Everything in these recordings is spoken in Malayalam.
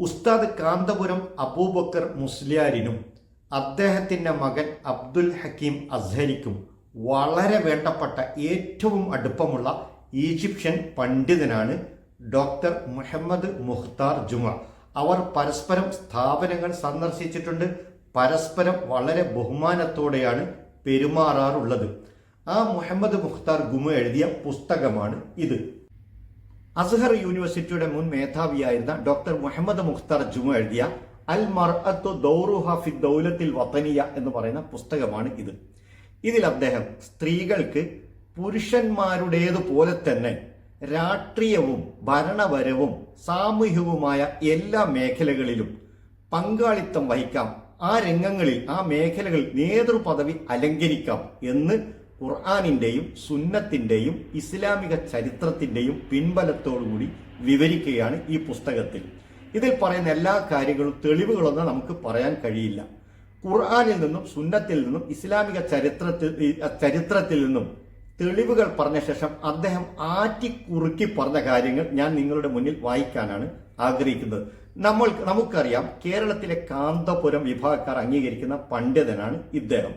ഉസ്താദ് കാന്തപുരം അബൂബക്കർ മുസ്ലിയാരിനും അദ്ദേഹത്തിൻ്റെ മകൻ അബ്ദുൽ ഹക്കീം അസ്ഹരിക്കും വളരെ വേണ്ടപ്പെട്ട ഏറ്റവും അടുപ്പമുള്ള ഈജിപ്ഷ്യൻ പണ്ഡിതനാണ് ഡോക്ടർ മുഹമ്മദ് മുഖ്താർ ജുമ. അവർ പരസ്പരം സ്ഥാപനങ്ങൾ സന്ദർശിച്ചിട്ടുണ്ട്. പരസ്പരം വളരെ ബഹുമാനത്തോടെയാണ് പെരുമാറാറുള്ളത്. ആ മുഹമ്മദ് മുഖ്താർ ജുമ എഴുതിയ പുസ്തകമാണ് ഇത്. അസ്ഹർ യൂണിവേഴ്സിറ്റിയുടെ മുൻ മേധാവിയായിരുന്ന ഡോക്ടർ മുഹമ്മദ് മുഖ്താർ ജുമ എഴുതിയ അൽ മർഅത്തു ദൗറുഹ ഫി ദൗലത്തിൽ വതനിയ എന്ന് പറയുന്ന പുസ്തകമാണ് ഇത്. ഇതിൽ അദ്ദേഹം സ്ത്രീകൾക്ക് പുരുഷന്മാരുടേതുപോലെ തന്നെ രാഷ്ട്രീയവും ഭരണപരവും സാമൂഹികവുമായ എല്ലാ മേഖലകളിലും പങ്കാളിത്തം വഹിക്കാം, ആ രംഗങ്ങളിൽ ആ മേഖലകളിൽ നേതൃപദവി അലങ്കരിക്കാം എന്ന് ഖുർആനിന്റെയും സുന്നത്തിന്റെയും ഇസ്ലാമിക ചരിത്രത്തിന്റെയും പിൻബലത്തോടുകൂടി വിവരിക്കുകയാണ് ഈ പുസ്തകത്തിൽ. ഇതിൽ പറയുന്ന എല്ലാ കാര്യങ്ങളും തെളിവുകളൊന്നും നമുക്ക് പറയാൻ കഴിയില്ല. ഖുർആനിൽ നിന്നും സുന്നത്തിൽ നിന്നും ഇസ്ലാമിക ചരിത്രത്തിൽ നിന്നും തെളിവുകൾ പറഞ്ഞ ശേഷം അദ്ദേഹം ആറ്റിക്കുറുക്കി പറഞ്ഞ കാര്യങ്ങൾ ഞാൻ നിങ്ങളുടെ മുന്നിൽ വായിക്കാനാണ് ആഗ്രഹിക്കുന്നത്. നമുക്കറിയാം, കേരളത്തിലെ കാന്തപുരം വിഭാഗക്കാർ അംഗീകരിക്കുന്ന പണ്ഡിതനാണ് ഇദ്ദേഹം.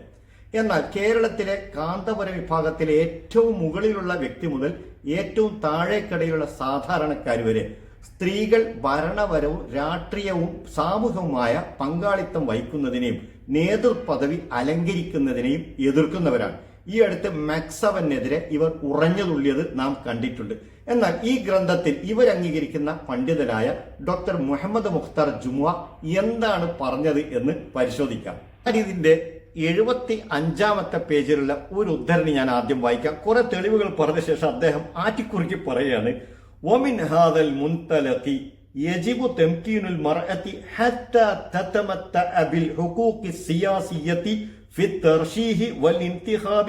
എന്നാൽ കേരളത്തിലെ കാന്തപുരം വിഭാഗത്തിലെ ഏറ്റവും മുകളിലുള്ള വ്യക്തി മുതൽ ഏറ്റവും താഴേക്കടയിലുള്ള സാധാരണക്കാർ വരെ സ്ത്രീകൾ ഭരണപരവും രാഷ്ട്രീയവും സാമൂഹികവുമായ പങ്കാളിത്തം വഹിക്കുന്നതിനെയും നേതൃപദവി അലങ്കരിക്കുന്നതിനെയും എതിർക്കുന്നവരാണ്. ഈ അടുത്ത് മാക്സവനെതിരെ ഇവർ ഉറഞ്ഞുതുള്ളിയത് നാം കണ്ടിട്ടുണ്ട്. എന്നാൽ ഈ ഗ്രന്ഥത്തിൽ ഇവരംഗീകരിക്കുന്ന പണ്ഡിതനായ ഡോക്ടർ മുഹമ്മദ് മുഖ്താർ ജുമുഅ എന്താണ് പറഞ്ഞത് എന്ന് പരിശോധിക്കാം. ഇതിന്റെ 75-ാമത്തെ പേജിലുള്ള ഒരു ഉദ്ധരണി ഞാൻ ആദ്യം വായിക്കാം. കുറെ തെളിവുകൾ പറഞ്ഞ ശേഷം അദ്ദേഹം ആറ്റിക്കുറുക്കി പറയുകയാണ്, ومن هذا المنطلق يجب تمكين المرأة حتى تتمتع بالحقوق السياسية في الترشيح والانتخاب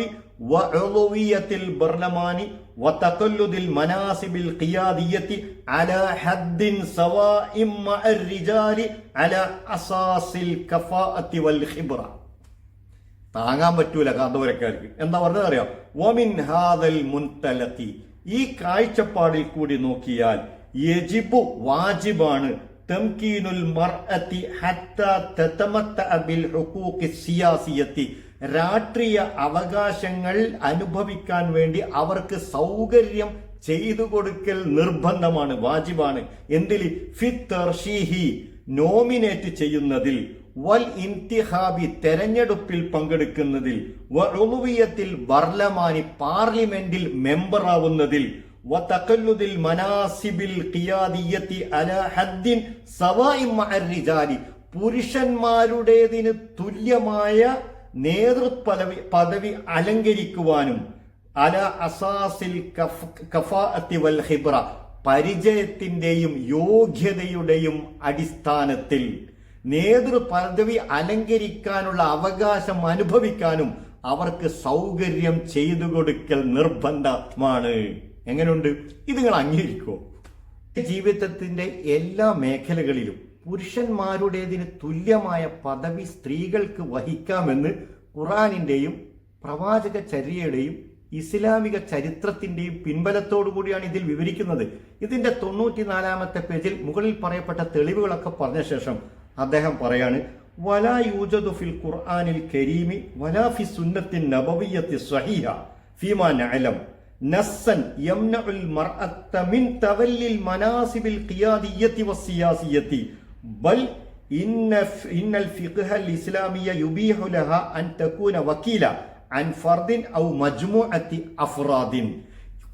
وعضوية البرلمان وتقلد المناصب القيادية على حد سواء مع الرجال على أساس الكفاءة والخبرة. താങ്ങാൻ പറ്റൂല കാന്തപുരക്കാർക്ക്. എന്താ പറഞ്ഞത് അറിയാം? വമിൻ ഹാദൽ മുൻതലഖി, ഈ കാഴ്ചപ്പാടിൽ കൂടി നോക്കിയാൽ യജിബു വാജിബാണ്, തംകീനുൽ മർഅത്തി ഹത്താ തതമത്തഅ ബിൽ ഹുഖൂഖി സിയാസിയത്തി, രാഷ്ട്രീയ അവകാശങ്ങൾ അനുഭവിക്കാൻ വേണ്ടി അവർക്ക് സൗകര്യം ചെയ്തു കൊടുക്കൽ നിർബന്ധമാണ്, വാജിബാണ്. എന്തിൽ? ഫിത് തർശീഹി, നോമിനേറ്റ് ചെയ്യുന്നതിൽ, വൽ ഇന്തിഖാബി, തെരഞ്ഞെടുപ്പിൽ പങ്കെടുക്കുന്നതിൽ, വഉളുവിയത്തിൽ ബർലമാനി, പാർലമെന്റിൽ മെമ്പറാവുന്നതിൽ, വതഖല്ലുദിൽ മനാസിബിൽ ഖിയാദിയത്തി അലാ ഹദ്ദിൻ സവാഇ മഅർ റിജാലി, പുരുഷന്മാരുടേതിന് തുല്യമായ നേതൃപദവി അലങ്കരിക്കുവാനും, അലാ അസാസിൽ കഫാഅത്തി വൽ ഖിബ്റ, പരിചയത്തിന്റെയും യോഗ്യതയുടെയും അടിസ്ഥാനത്തിൽ നേതൃപദവി അലങ്കരിക്കാനുള്ള അവകാശം അനുഭവിക്കാനും അവർക്ക് സൗകര്യം ചെയ്തു കൊടുക്കൽ നിർബന്ധമാണ്. എങ്ങനെയുണ്ട്? ഇത് നിങ്ങൾ അംഗീകരിക്കുമോ? ജീവിതത്തിന്റെ എല്ലാ മേഖലകളിലും പുരുഷന്മാരുടേതിന് തുല്യമായ പദവി സ്ത്രീകൾക്ക് വഹിക്കാമെന്ന് ഖുർആനിന്റെയും പ്രവാചക ചര്യയുടെയും ഇസ്ലാമിക ചരിത്രത്തിന്റെയും പിൻബലത്തോടു കൂടിയാണ് ഇതിൽ വിവരിക്കുന്നത്. ഇതിന്റെ 94-ാമത്തെ പേജിൽ മുകളിൽ പറയപ്പെട്ട തെളിവുകളൊക്കെ പറഞ്ഞ ശേഷം അദ്ദേഹം പറയാണ്, വലാ യൂജദു ഫിൽ ഖുർആനിൽ കരീമി വലാ ഫി സുന്നത്തിൻ നബവിയ്യത്തി സ്വഹീഹ ഫീമാ നഅലം നസ്സൻ യംനഉൽ മർഅത്ത മിൻ തവല്ലിൽ മനാസിബിൽ ഖിയാദിയ്യത്തി വസ്സിയാസിയ്യത്തി ബൽ ഇന്നൽ ഫിഖ്ഹൽ ഇസ്ലാമിയ യുബീഹു ലഹാ അൻ തകൂന വക്കീല അൻ ഫർദിൻ ഔ മജ്മുഅത്തി അഫ്റാദിൻ.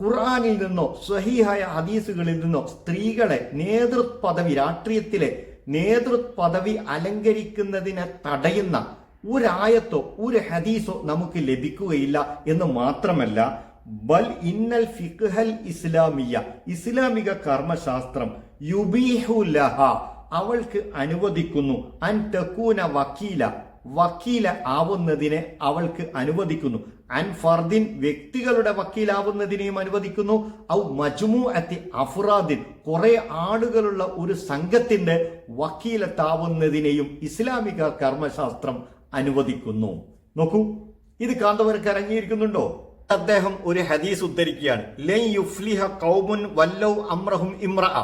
ഖുർആനിൽ നിന്നോ സ്വഹീഹായ ഹദീസുകളിൽ നിന്നോ സ്ത്രീകളെ നേതൃപദവി, രാഷ്ട്രീയത്തിലെ നേതൃപദവി അലങ്കരിക്കുന്നതിനെ തടയുന്ന ഒരായത്തോ ഒരു ഹദീസോ നമുക്ക് ലഭിക്കുകയില്ല എന്ന് മാത്രമല്ല, ബൽ ഇന്നൽ ഫിഖ്ഹൽ ഇസ്ലാമിയ, ഇസ്ലാമിക കർമ്മശാസ്ത്രം, യുബീഹു ലഹ, അവൾക്ക് അനുവദിക്കുന്നു, അൻ തകൂന വക്കീല, വക്കീല ആവുന്നതിനെ അവൾക്ക് അനുവദിക്കുന്നു, അൻ ഫർദിൻ, വ്യക്തികളുടെ വക്കീലാവുന്നതിനെയും അനുവദിക്കുന്നു, ഔ മജ്മുഅത്തി അഫ്റാദിൻ, കുറെ ആളുകളുള്ള ഒരു സംഘത്തിന്റെ വക്കീലത്താവുന്നതിനെയും ഇസ്ലാമിക കർമ്മശാസ്ത്രം അനുവദിക്കുന്നു. നോക്കൂ, ഇത് കാന്തപുരക്കാർ അംഗീകരിക്കുന്നുണ്ടോ? അദ്ദേഹം ഒരു ഹദീസ് ഉദ്ധരിക്കുകയാണ്, ലൻ യുഫ്ലിഹ ഖൗമുൻ വല്ലൗ അംറഹും ഇംറഅ,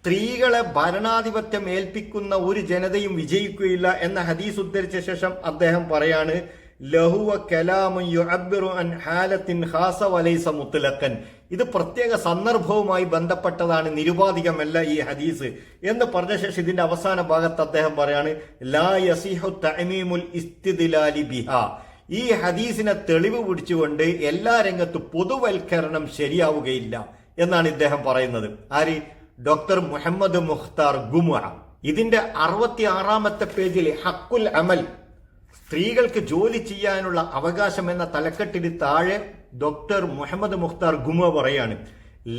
സ്ത്രീകളെ ഭരണാധിപത്യം ഏൽപ്പിക്കുന്ന ഒരു ജനതയും വിജയിക്കുകയില്ല എന്ന ഹദീസ് ഉദ്ധരിച്ച ശേഷം അദ്ദേഹം പറയാണ്, ലഹുവ കലാമുൻ യുഅബ്ബിറു അൻ ഹാലത്തിൻ ഖാസ വലൈസ മുത്ലഖൻ. ഇത് പ്രത്യേക സന്ദർഭവുമായി ബന്ധപ്പെട്ടതാണ്, നിരുപാധികമല്ല ഈ ഹദീസ് എന്ന് പറഞ്ഞ ശേഷം ഇതിന്റെ അവസാന ഭാഗത്ത് അദ്ദേഹം പറയാണ്, ലാ യസിഹു തഅമീമുൽ ഇസ്തിദ്ലാലി ബിഹാ. ഈ ഹദീസിനെ തെളിവ് പിടിച്ചുകൊണ്ട് എല്ലാ രംഗത്തും പൊതുവൽക്കരണം ശരിയാവുകയില്ല എന്നാണ് ഇദ്ദേഹം പറയുന്നത്. ആര്? ഡോക്ടർ മുഹമ്മദ് മുഖ്താർ ഗുമുഅ. ഇതിന്റെ 66-ാമത്തെ പേജിൽ ഹക്കുൽ അമൽ, സ്ത്രീകൾക്ക് ജോലി ചെയ്യാനുള്ള അവകാശം എന്ന തലക്കെട്ടിന് താഴെ ഡോക്ടർ മുഹമ്മദ് മുഖ്താർ ഗുമുഅ പറയാണ്,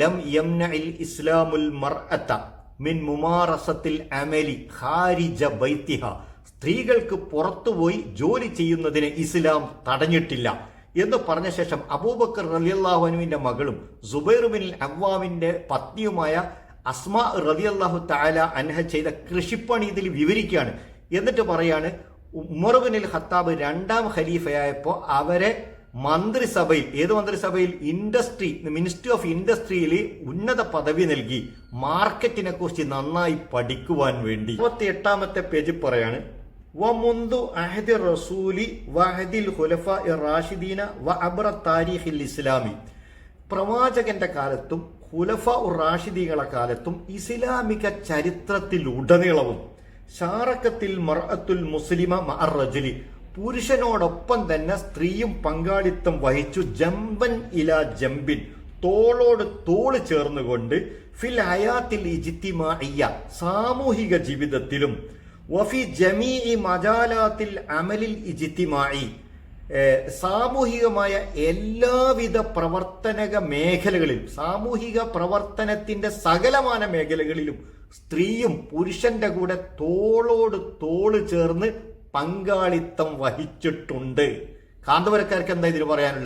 ലം യംനഇൽ ഇസ്ലാമുൽ മർഅത മിൻ മുമാറസത്തിൽ അമലി ഖാരിജ ബൈത്തിഹ. സ്ത്രീകൾക്ക് പുറത്തുപോയി ജോലി ചെയ്യുന്നതിന് ഇസ്ലാം തടഞ്ഞിട്ടില്ല എന്ന് പറഞ്ഞ ശേഷം അബൂബക്കർ റളിയല്ലാഹു അൻഹുവിന്റെ മകളും സുബൈർ ബിൻ അവ്വാമിന്റെ പത്നിയുമായ അസ്മാ റളിയല്ലാഹു തആല അൻഹ ചെയ്ത കൃഷിപ്പണി ഇതിൽ വിവരിക്കുകയാണ്. എന്നിട്ട് പറയാണ്, ഉമർ ബിൻ ഖത്താബ് 2ാം ഖലീഫയായപ്പോൾ അവരെ മന്ത്രിസഭയിൽ, ഏത് മന്ത്രിസഭയിൽ? മിനിസ്ട്രി ഓഫ് ഇൻഡസ്ട്രിയിൽ ഉന്നത പദവി നൽകി, മാർക്കറ്റിനെ കുറിച്ച് നന്നായി പഠിക്കുവാൻ വേണ്ടി. 28-ാമത്തെ പേജ് പറയാണ്, വമുന്ദു അഹദി റസൂലി വഅഹദിൽ ഖുലഫാഇ റാഷിദീന വഅബ്റ താരീഖിൽ ഇസ്ലാമി. പ്രവാചകന്റെ കാലത്തും ഖുലഫാ റാഷിദീകളെ കാലത്തും ഇസ്ലാമിക ചരിത്രത്തിലുടനീളവും ഷാറക്കത്തിൽ മർഅത്തുൽ മുസ്ലിമ മഅർ റജുലി, പുരുഷനോടൊപ്പം തന്നെ സ്ത്രീയും പങ്കാളിത്തം വഹിച്ചു, ജംബൻ ഇലാ ജംബിൻ, തോളോട് തോള് ചേർന്നുകൊണ്ട്, ഫിൽ ഹയാത്തിൽ ഇജ്തിമാഇയ്യ, സാമൂഹിക ജീവിതത്തിലും, വഫി ജമീഇ മജാലാത്തിൽ അമലിൽ ഇജ്തിമാഇ, സാമൂഹികമായ എല്ലാവിധ പ്രവർത്തന മേഖലകളിലും, സാമൂഹിക പ്രവർത്തനത്തിന്റെ സകലമാന മേഖലകളിലും സ്ത്രീയും പുരുഷന്റെ കൂടെ തോളോട് തോള് ചേർന്ന് പങ്കാളിത്തം വഹിച്ചിട്ടുണ്ട്. കാന്തപുരക്കാർക്ക് എന്താ ഇതിന് പറയാനുള്ളത്?